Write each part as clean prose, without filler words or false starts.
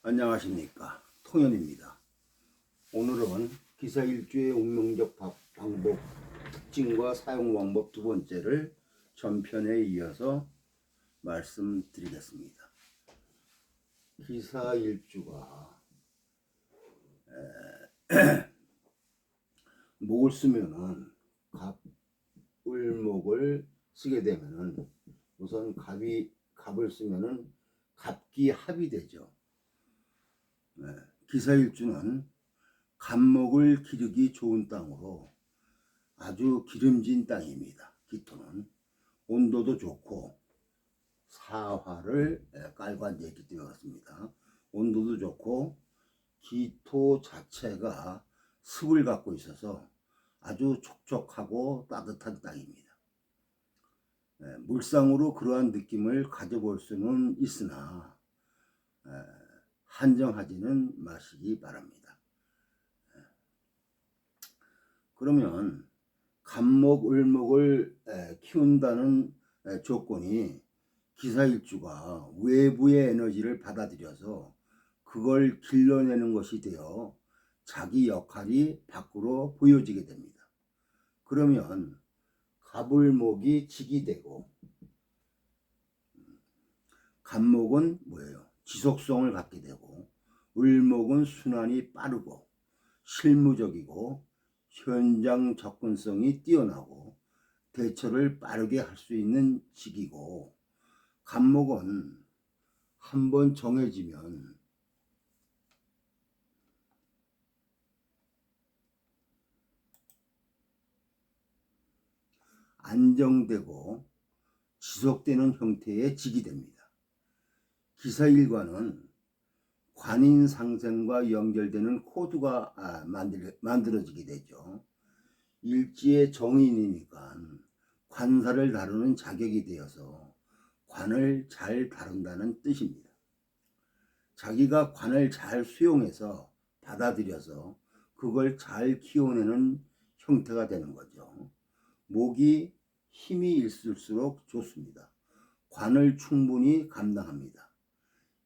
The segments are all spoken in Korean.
안녕하십니까, 통연입니다. 오늘은 기사일주의 운명적 방법 특징과 사용 방법 두 번째를 전편에 이어서 말씀드리겠습니다. 기사일주가 목을 쓰면은 갑을목을 쓰게 되면은 우선 갑을 쓰면은 갑기합이 되죠. 기사일주는 갑목을 기르기 좋은 땅으로 아주 기름진 땅입니다. 기토는 온도도 좋고 사화를 깔고 앉아있기 때문에 그렇습니다. 온도도 좋고 기토 자체가 습을 갖고 있어서 아주 촉촉하고 따뜻한 땅입니다. 물상으로 그러한 느낌을 가져볼 수는 있으나 한정하지는 마시기 바랍니다. 그러면 갑목, 을목을 키운다는 조건이 기사일주가 외부의 에너지를 받아들여서 그걸 길러내는 것이 되어 자기 역할이 밖으로 보여지게 됩니다. 그러면 갑을목이 직이 되고 갑목은 뭐예요? 지속성을 갖게 되고 을목은 순환이 빠르고 실무적이고 현장 접근성이 뛰어나고 대처를 빠르게 할 수 있는 직이고 갑목은 한번 정해지면 안정되고 지속되는 형태의 직이 됩니다. 기사일관은 관인상생과 연결되는 코드가 만들어지게 되죠. 일지의 정인이니까 관사를 다루는 자격이 되어서 관을 잘 다룬다는 뜻입니다. 자기가 관을 잘 수용해서 받아들여서 그걸 잘 키워내는 형태가 되는 거죠. 목이 힘이 있을수록 좋습니다. 관을 충분히 감당합니다.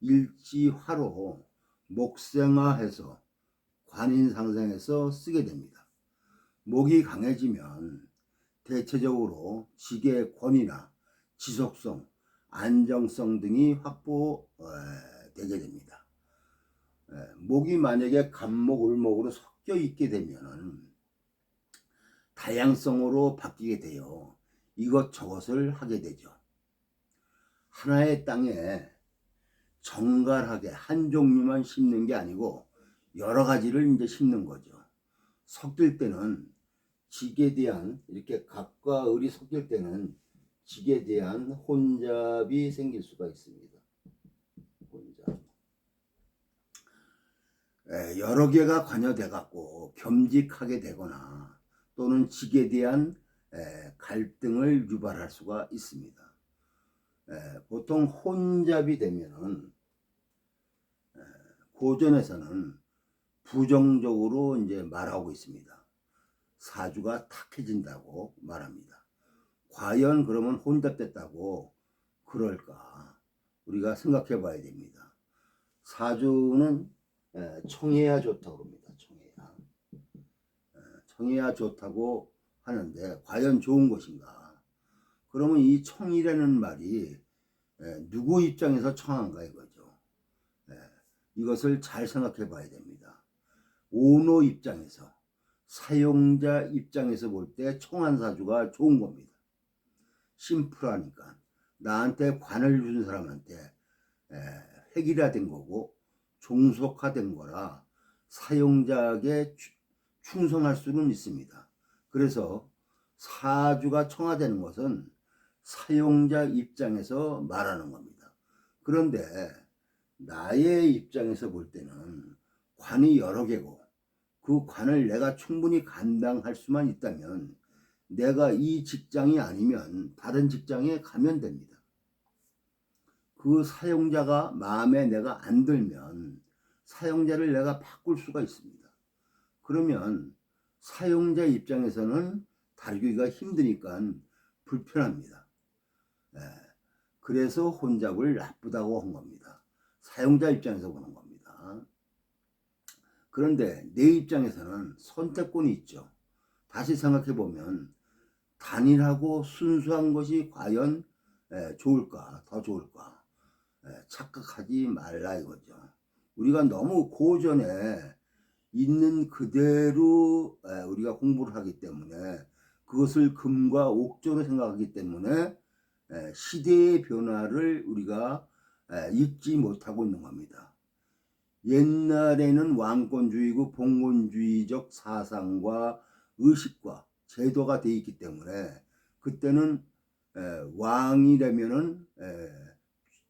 일지화로 목생화해서 관인상생해서 쓰게 됩니다. 목이 강해지면 대체적으로 직의 권위나 지속성, 안정성 등이 확보되게 됩니다. 목이 만약에 갑목, 을목으로 섞여 있게 되면 다양성으로 바뀌게 되어 이것저것을 하게 되죠. 하나의 땅에 정갈하게 한 종류만 심는 게 아니고 여러 가지를 이제 심는 거죠. 섞일 때는 직에 대한 이렇게 갑과 을이 섞일 때는 직에 대한 혼잡이 생길 수가 있습니다. 혼잡. 여러 개가 관여돼 갖고 겸직하게 되거나 또는 직에 대한 갈등을 유발할 수가 있습니다. 보통 혼잡이 되면은 고전에서는 부정적으로 이제 말하고 있습니다. 사주가 탁해진다고 말합니다. 과연 그러면 혼잡됐다고 그럴까? 우리가 생각해 봐야 됩니다. 사주는 청해야 좋다고 합니다. 청해야 좋다고 하는데 과연 좋은 것인가? 그러면 이 청이라는 말이 누구 입장에서 청한가 이거죠. 이것을 잘 생각해 봐야 됩니다. 오너 입장에서, 사용자 입장에서 볼 때 청한 사주가 좋은 겁니다. 심플하니까 나한테 관을 준 사람한테 획일화된 거고 종속화된 거라 사용자에게 충성할 수는 있습니다. 그래서 사주가 청화되는 것은 사용자 입장에서 말하는 겁니다. 그런데 나의 입장에서 볼 때는 관이 여러 개고 그 관을 내가 충분히 감당할 수만 있다면 내가 이 직장이 아니면 다른 직장에 가면 됩니다. 그 사용자가 마음에 내가 안 들면 사용자를 내가 바꿀 수가 있습니다. 그러면 사용자 입장에서는 다루기가 힘드니까 불편합니다. 그래서 혼잡을 나쁘다고 한 겁니다. 사용자 입장에서 보는 겁니다. 그런데 내 입장에서는 선택권이 있죠. 다시 생각해 보면 단일하고 순수한 것이 과연 좋을까, 더 좋을까? 착각하지 말라 이거죠. 우리가 너무 고전에 있는 그대로 우리가 공부를 하기 때문에, 그것을 금과 옥조로 생각하기 때문에 시대의 변화를 우리가 읽지 못하고 있는 겁니다. 옛날에는 왕권주의고 봉건주의적 사상과 의식과 제도가 돼 있기 때문에 그때는 왕이라면은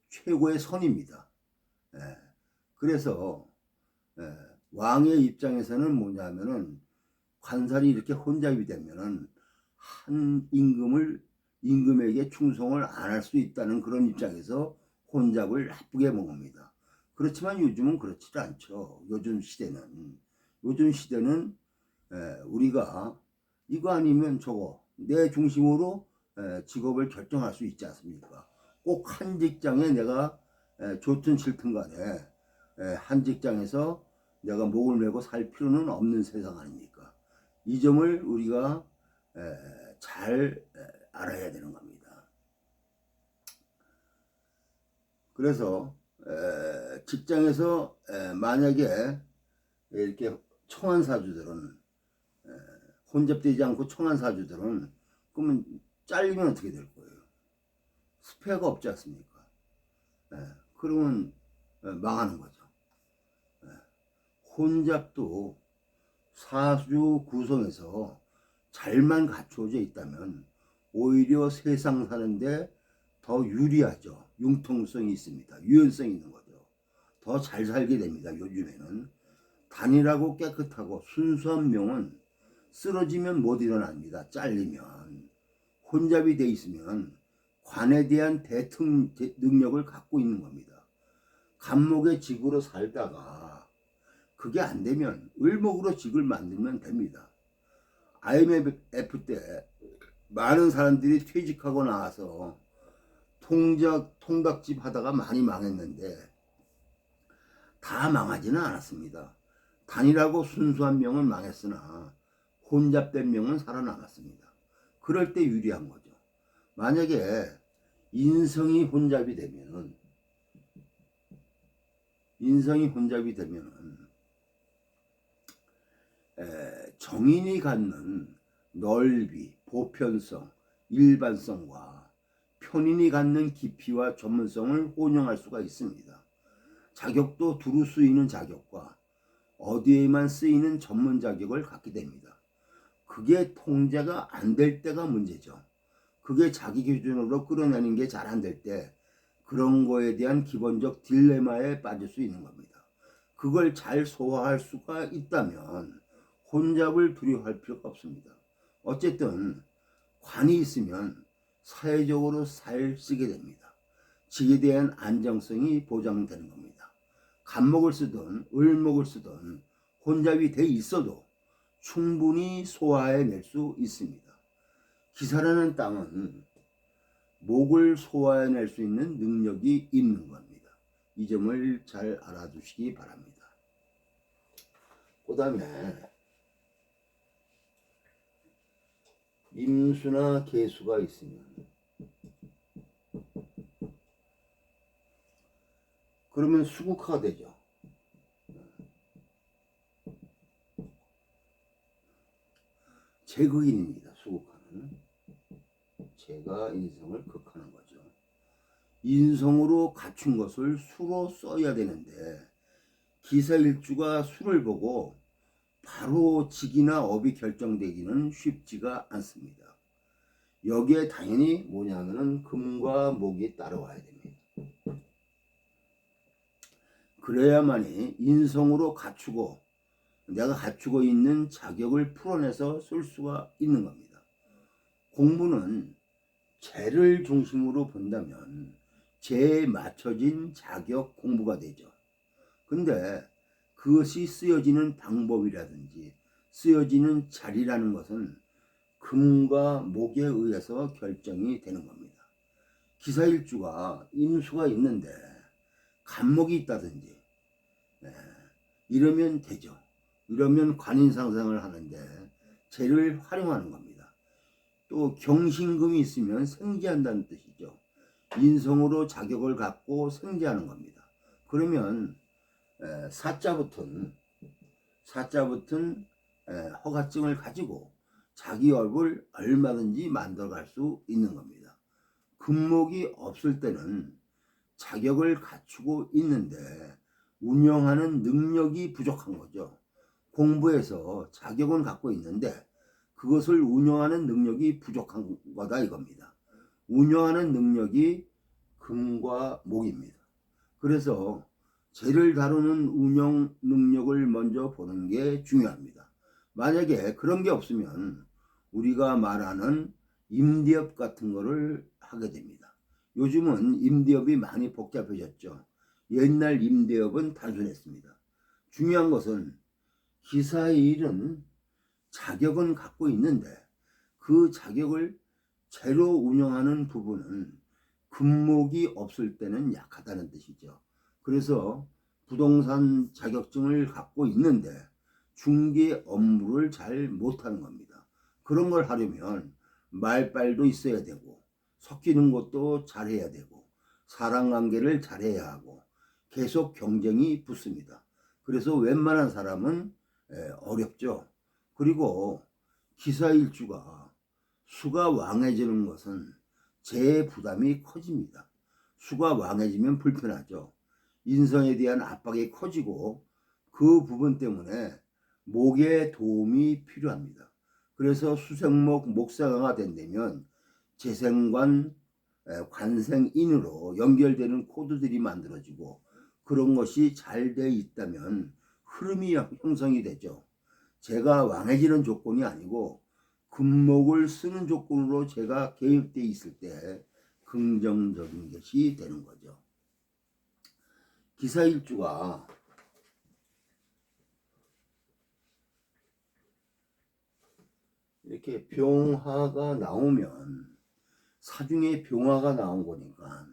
최고의 선입니다. 그래서 왕의 입장에서는 뭐냐면은 관살이 이렇게 혼잡이 되면은 한 임금에게 충성을 안 할 수 있다는 그런 입장에서 혼잡을 나쁘게 먹습니다. 그렇지만 요즘은 그렇지 않죠. 요즘 시대는 우리가 이거 아니면 저거 내 중심으로 직업을 결정할 수 있지 않습니까? 꼭 한 직장에 내가 좋든 싫든 간에 한 직장에서 내가 목을 메고 살 필요는 없는 세상 아닙니까? 이 점을 우리가 잘 알아야 되는 겁니다. 그래서 직장에서 만약에 이렇게 청한 사주들은 혼잡되지 않고 청한 사주들은 그러면 잘리면 어떻게 될 거예요? 스페어가 없지 않습니까? 그러면 망하는 거죠. 혼잡도 사주 구성에서 잘만 갖추어져 있다면 오히려 세상 사는데 더 유리하죠. 융통성이 있습니다. 유연성이 있는 거죠. 더 잘 살게 됩니다. 요즘에는 단일하고 깨끗하고 순수한 명은 쓰러지면 못 일어납니다. 잘리면. 혼잡이 돼 있으면 관에 대한 대통 능력을 갖고 있는 겁니다. 간목의 직으로 살다가 그게 안 되면 을목으로 직을 만들면 됩니다. IMF 때 많은 사람들이 퇴직하고 나와서 통닭집 하다가 많이 망했는데 다 망하지는 않았습니다. 단일하고 순수한 명은 망했으나 혼잡된 명은 살아남았습니다. 그럴 때 유리한 거죠. 만약에 인성이 혼잡이 되면은 정인이 갖는 넓이, 보편성, 일반성과 편인이 갖는 깊이와 전문성을 혼용할 수가 있습니다. 자격도 두루 쓰이는 자격과 어디에만 쓰이는 전문 자격을 갖게 됩니다. 그게 통제가 안 될 때가 문제죠. 그게 자기 기준으로 끌어내는 게 잘 안 될 때 그런 거에 대한 기본적 딜레마에 빠질 수 있는 겁니다. 그걸 잘 소화할 수가 있다면 혼잡을 두려워할 필요가 없습니다. 어쨌든 관이 있으면 사회적으로 잘 쓰게 됩니다. 직에 대한 안정성이 보장되는 겁니다. 간목을 쓰든 을목을 쓰든 혼잡이 돼 있어도 충분히 소화해낼 수 있습니다. 기사라는 땅은 목을 소화해낼 수 있는 능력이 있는 겁니다. 이 점을 잘 알아두시기 바랍니다. 그 다음에 임수나 계수가 있으면 그러면 수국화가 되죠. 제극인입니다. 수국화는 제가 인성을 극하는 거죠. 인성으로 갖춘 것을 수로 써야 되는데 기사일주가 수를 보고 바로 직이나 업이 결정되기는 쉽지가 않습니다. 여기에 당연히 뭐냐면은 금과 목이 따라와야 됩니다. 그래야만이 인성으로 갖추고 내가 갖추고 있는 자격을 풀어내서 쓸 수가 있는 겁니다. 공부는 재를 중심으로 본다면 재에 맞춰진 자격 공부가 되죠. 근데 그것이 쓰여지는 방법이라든지 쓰여지는 자리라는 것은 금과 목에 의해서 결정이 되는 겁니다. 기사일주가 인수가 있는데 간목이 있다든지 이러면 되죠. 이러면 관인상생을 하는데 재를 활용하는 겁니다. 또 경신금이 있으면 생지한다는 뜻이죠. 인성으로 자격을 갖고 생지하는 겁니다. 그러면 사자 붙은 허가증을 가지고 자기 업을 얼마든지 만들어갈 수 있는 겁니다. 금목이 없을 때는 자격을 갖추고 있는데 운영하는 능력이 부족한 거죠. 공부해서 자격은 갖고 있는데 그것을 운영하는 능력이 부족한 거다 이겁니다. 운영하는 능력이 금과 목입니다. 그래서 재를 다루는 운영 능력을 먼저 보는 게 중요합니다. 만약에 그런 게 없으면 우리가 말하는 임대업 같은 거를 하게 됩니다. 요즘은 임대업이 많이 복잡해졌죠. 옛날 임대업은 단순했습니다. 중요한 것은 기사의 일은 자격은 갖고 있는데 그 자격을 재로 운영하는 부분은 금목이 없을 때는 약하다는 뜻이죠. 그래서 부동산 자격증을 갖고 있는데 중개 업무를 잘 못하는 겁니다. 그런 걸 하려면 말빨도 있어야 되고 섞이는 것도 잘해야 되고 사람관계를 잘해야 하고 계속 경쟁이 붙습니다. 그래서 웬만한 사람은 어렵죠. 그리고 기사일주가 수가 왕해지는 것은 재 부담이 커집니다. 수가 왕해지면 불편하죠. 인성에 대한 압박이 커지고 그 부분 때문에 목의 도움이 필요합니다. 그래서 수생목 목사가 된다면 재생관 관생인으로 연결되는 코드들이 만들어지고 그런 것이 잘 돼 있다면 흐름이 형성이 되죠. 제가 왕해지는 조건이 아니고 금목을 쓰는 조건으로 제가 개입되어 있을 때 긍정적인 것이 되는 거죠. 기사일주가 이렇게 병화가 나오면 사중에 병화가 나온 거니까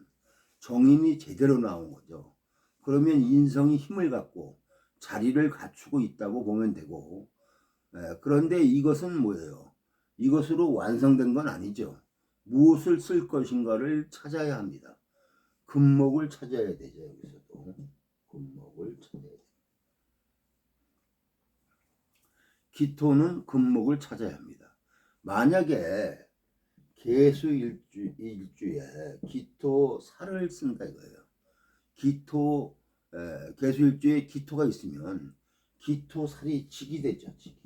정인이 제대로 나온 거죠. 그러면 인성이 힘을 갖고 자리를 갖추고 있다고 보면 되고 그런데 이것은 뭐예요? 이것으로 완성된 건 아니죠. 무엇을 쓸 것인가를 찾아야 합니다. 금목을 찾아야 되죠. 여기서도 금목을 찾아야 돼요. 기토는 금목을 찾아야 합니다. 만약에 개수 일주에 기토 살을 쓴다 이거예요. 기토 개수 일주에 기토가 있으면 기토 살이 직이 되죠. 직이.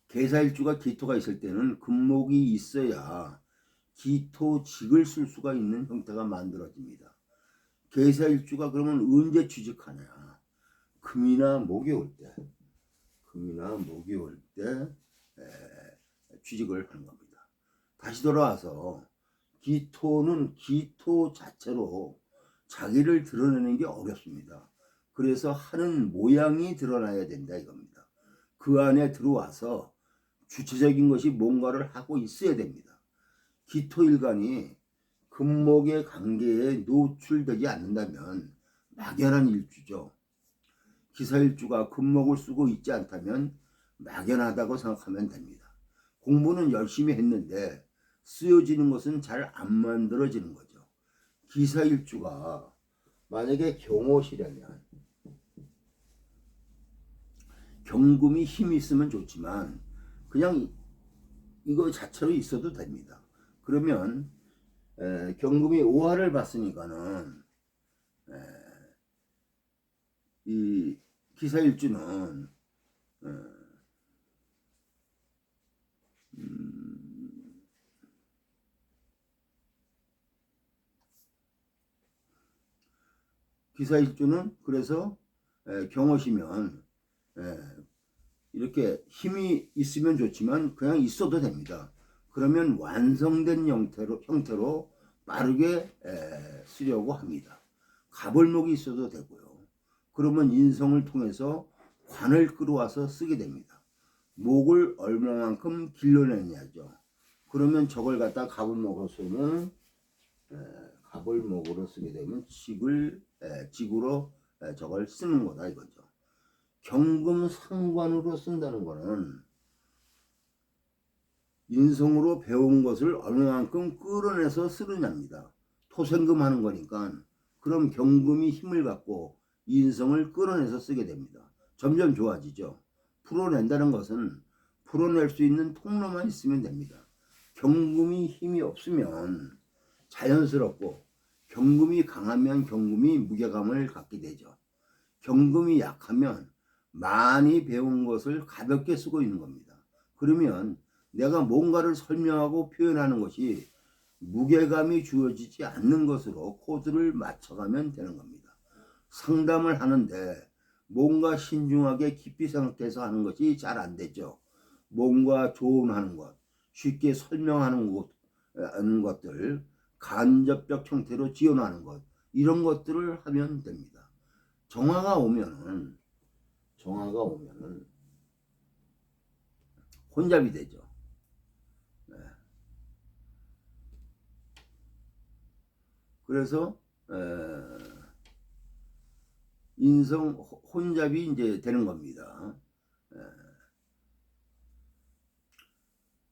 개사일주가 기토가 있을 때는 금목이 있어야 기토직을 쓸 수가 있는 형태가 만들어집니다. 개사일주가 그러면 언제 취직하냐? 금이나 목이 올 때 취직을 하는 겁니다. 다시 돌아와서 기토는 기토 자체로 자기를 드러내는 게 어렵습니다. 그래서 하는 모양이 드러나야 된다 이겁니다. 그 안에 들어와서 주체적인 것이 뭔가를 하고 있어야 됩니다. 기토일간이 금목의 관계에 노출되지 않는다면 막연한 일주죠. 기사일주가 금목을 쓰고 있지 않다면 막연하다고 생각하면 됩니다. 공부는 열심히 했는데 쓰여지는 것은 잘 안 만들어지는 거죠. 기사일주가 만약에 경옷이라면 경금이 힘이 있으면 좋지만 그냥 이거 자체로 있어도 됩니다. 그러면 경금이 오화를 봤으니까는 이 기사일주는 기사일주는 그래서 경옷이면 이렇게 힘이 있으면 좋지만 그냥 있어도 됩니다. 그러면 완성된 형태로 빠르게 쓰려고 합니다. 가벌목이 있어도 되고요. 그러면 인성을 통해서 관을 끌어와서 쓰게 됩니다. 목을 얼마만큼 길러내냐죠. 그러면 저걸 갖다 가벌목으로 쓰면 가벌목으로 쓰게 되면 직으로 저걸 쓰는 거다 이거죠. 경금 상관으로 쓴다는 거는 인성으로 배운 것을 얼마만큼 끌어내서 쓰느냐입니다. 토생금 하는 거니까 그럼 경금이 힘을 갖고 인성을 끌어내서 쓰게 됩니다. 점점 좋아지죠. 풀어낸다는 것은 풀어낼 수 있는 통로만 있으면 됩니다. 경금이 힘이 없으면 자연스럽고 경금이 강하면 경금이 무게감을 갖게 되죠. 경금이 약하면 많이 배운 것을 가볍게 쓰고 있는 겁니다. 그러면 내가 뭔가를 설명하고 표현하는 것이 무게감이 주어지지 않는 것으로 코드를 맞춰가면 되는 겁니다. 상담을 하는데 뭔가 신중하게 깊이 생각해서 하는 것이 잘 안 되죠. 뭔가 조언하는 것, 쉽게 설명하는 것들, 간접적 형태로 지원하는 것, 이런 것들을 하면 됩니다. 정화가 오면은 혼잡이 되죠. 네. 그래서 인성 혼잡이 이제 되는 겁니다.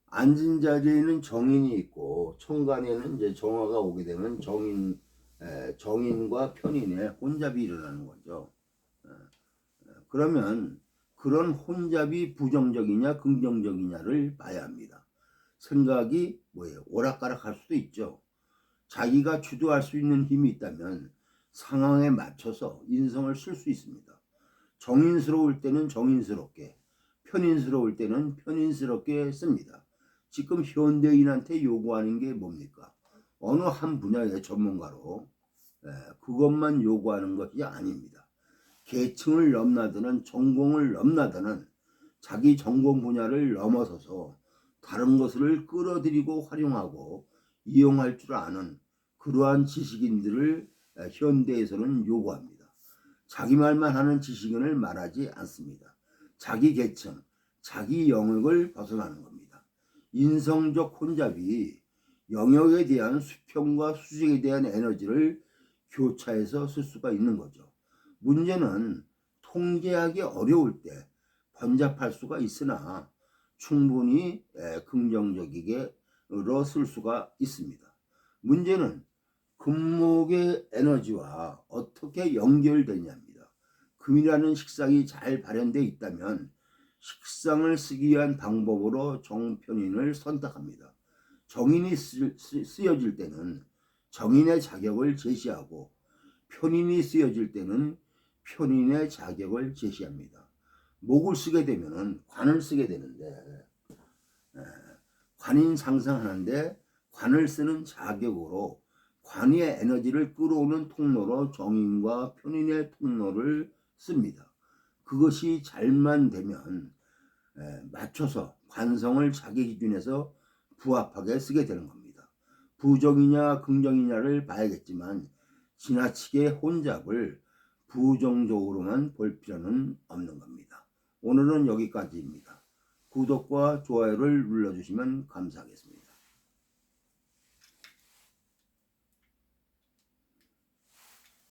앉은 자리에는 정인이 있고 천간에는 이제 정화가 오게 되면 정인과 편인의 혼잡이 일어나는 거죠. 그러면 그런 혼잡이 부정적이냐 긍정적이냐를 봐야 합니다. 생각이 뭐예요? 오락가락할 수도 있죠. 자기가 주도할 수 있는 힘이 있다면 상황에 맞춰서 인성을 쓸 수 있습니다. 정인스러울 때는 정인스럽게, 편인스러울 때는 편인스럽게 씁니다. 지금 현대인한테 요구하는 게 뭡니까? 어느 한 분야의 전문가로 그것만 요구하는 것이 아닙니다. 계층을 넘나드는 전공을 넘나드는 자기 전공 분야를 넘어서서 다른 것을 끌어들이고 활용하고 이용할 줄 아는 그러한 지식인들을 현대에서는 요구합니다. 자기 말만 하는 지식인을 말하지 않습니다. 자기 계층, 자기 영역을 벗어나는 겁니다. 인성적 혼잡이 영역에 대한 수평과 수직에 대한 에너지를 교차해서 쓸 수가 있는 거죠. 문제는 통제하기 어려울 때 번잡할 수가 있으나 충분히 긍정적이게로 쓸 수가 있습니다. 문제는 금목의 에너지와 어떻게 연결되냐입니다. 금이라는 식상이 잘 발현되어 있다면 식상을 쓰기 위한 방법으로 정편인을 선택합니다. 정인이 쓰여질 때는 정인의 자격을 제시하고 편인이 쓰여질 때는 편인의 자격을 제시합니다. 목을 쓰게 되면 관을 쓰게 되는데 관인 상상하는데 관을 쓰는 자격으로 관의 에너지를 끌어오는 통로로 정인과 편인의 통로를 씁니다. 그것이 잘만 되면 맞춰서 관성을 자기 기준에서 부합하게 쓰게 되는 겁니다. 부정이냐 긍정이냐를 봐야겠지만 지나치게 혼잡을 부정적으로만 볼 필요는 없는 겁니다. 오늘은 여기까지입니다. 구독과 좋아요를 눌러주시면 감사하겠습니다.